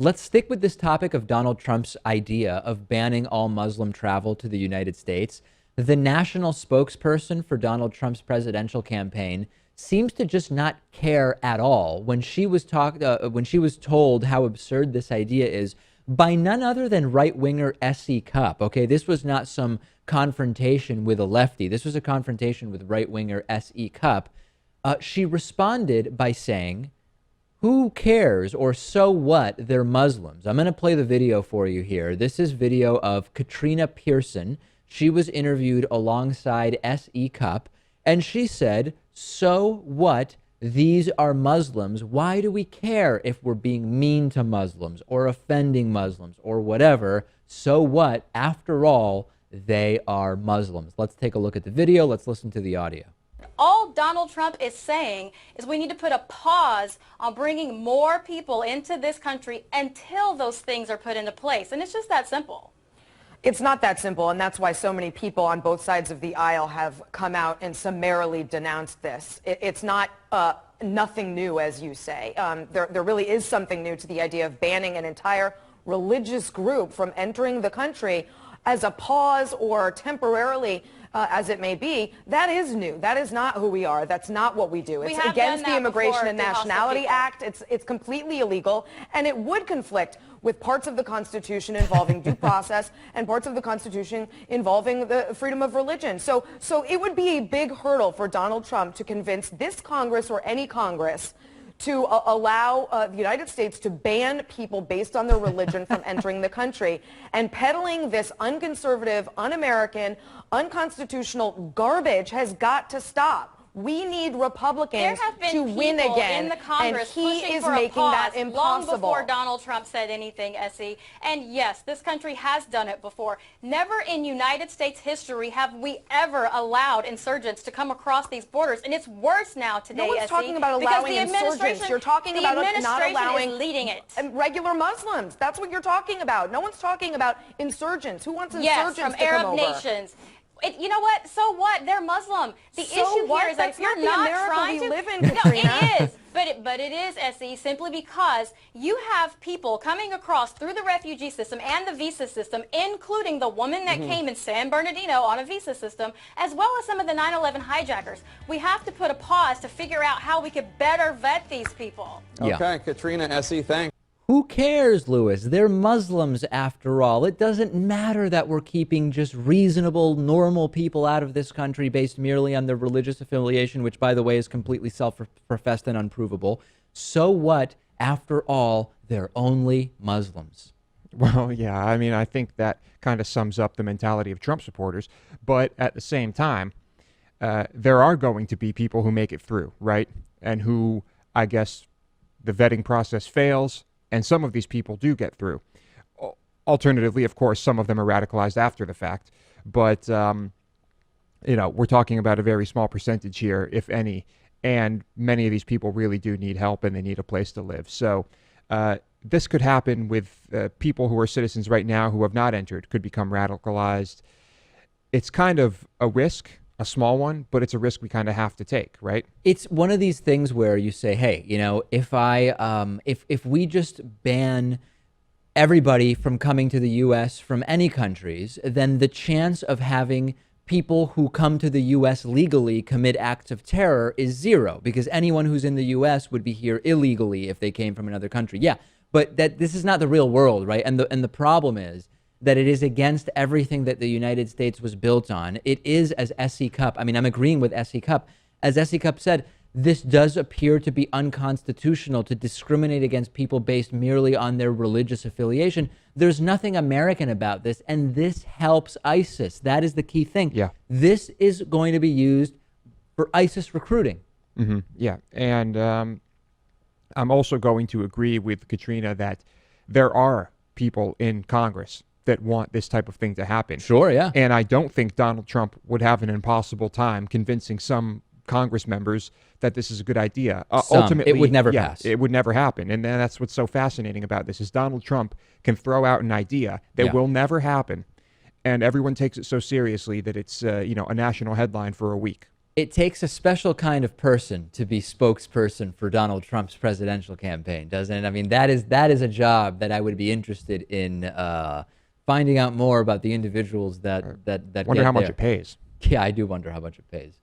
Let's stick with this topic of Donald Trump's idea of banning all Muslim travel to the United States. The national spokesperson for Donald Trump's presidential campaign seems to just not care at all when when she was told how absurd this idea is by none other than right-winger S.E. Cupp. Okay, this was not some confrontation with a lefty. This was a confrontation with right-winger S.E. Cupp. She responded by saying, who cares, or so what, they're Muslims. I'm going to play the video for you here. This is video of Katrina Pierson. She was interviewed alongside S.E. Cupp, and she said, so what, these are Muslims. Why do we care if we're being mean to Muslims or offending Muslims or whatever? So what, after all, they are Muslims. Let's take a look at the video. Let's listen to the audio. All Donald Trump is saying is we need to put a pause on bringing more people into this country until those things are put into place. And it's just that simple. It's not that simple, and that's why so many people on both sides of the aisle have come out and summarily denounced this. It's not nothing new, as you say. There really is something new to the idea of banning an entire religious group from entering the country as a pause or temporarily, as it may be. That is new. That is not who we are. That's not what we do. It's against the Immigration and Nationality Act. It's completely illegal, and it would conflict with parts of the Constitution involving due process and parts of the Constitution involving the freedom of religion. So it would be a big hurdle for Donald Trump to convince this Congress or any Congress to allow the United States to ban people based on their religion from entering the country. And peddling this unconservative, un-American, unconstitutional garbage has got to stop. We need Republicans to win again, in the Congress and he is making that impossible. Long before Donald Trump said anything, S.E. And yes, this country has done it before. Never in United States history have we ever allowed insurgents to come across these borders, and it's worse now today, S.E. No one's talking about allowing insurgents. You're talking about not allowing leading it. Regular Muslims. That's what you're talking about. No one's talking about insurgents. Who wants insurgents from to come Arab over? nations. You know what? So what? They're Muslim. The issue here is that if you're not trying to, live in, Katrina. No, it is. But it is, S.E., simply because you have people coming across through the refugee system and the visa system, including the woman that came in San Bernardino on a visa system, as well as some of the 9/11 hijackers. We have to put a pause to figure out how we could better vet these people. Okay, Katrina, S.E., thanks. Who cares, Lewis? They're Muslims after all. It doesn't matter that we're keeping just reasonable, normal people out of this country based merely on their religious affiliation, which, by the way, is completely self-professed and unprovable. So what? After all, they're only Muslims. Well, yeah, I mean, I think that kind of sums up the mentality of Trump supporters. But at the same time, there are going to be people who make it through, right? And who, I guess, the vetting process fails. And some of these people do get through. Alternatively, of course, some of them are radicalized after the fact. But, we're talking about a very small percentage here, if any. And many of these people really do need help and they need a place to live. So this could happen with people who are citizens right now who have not entered, could become radicalized. It's kind of a risk. A small one, but it's a risk we kind of have to take, right? It's one of these things where you say, hey, if we just ban everybody from coming to the U.S. from any countries, then the chance of having people who come to the U.S. legally commit acts of terror is zero, because anyone who's in the U.S. would be here illegally if they came from another country. Yeah, but this is not the real world, right? And the problem is that it is against everything that the United States was built on. It is, as S.E. Cupp, I'm agreeing with S.E. Cupp. As S.E. Cupp said, this does appear to be unconstitutional to discriminate against people based merely on their religious affiliation. There's nothing American about this, and this helps ISIS. That is the key thing. Yeah. This is going to be used for ISIS recruiting. Mm-hmm. Yeah, and I'm also going to agree with Katrina that there are people in Congress that want this type of thing to happen. Sure, yeah. And I don't think Donald Trump would have an impossible time convincing some Congress members that this is a good idea. Ultimately, it would never pass. It would never happen. And that's what's so fascinating about this is Donald Trump can throw out an idea that will never happen, and everyone takes it so seriously that it's a national headline for a week. it takes a special kind of person to be spokesperson for Donald Trump's presidential campaign, doesn't it? I mean, that is a job that I would be interested in finding out more about the individuals that Wonder get how much there. it pays. Yeah, I do wonder how much it pays.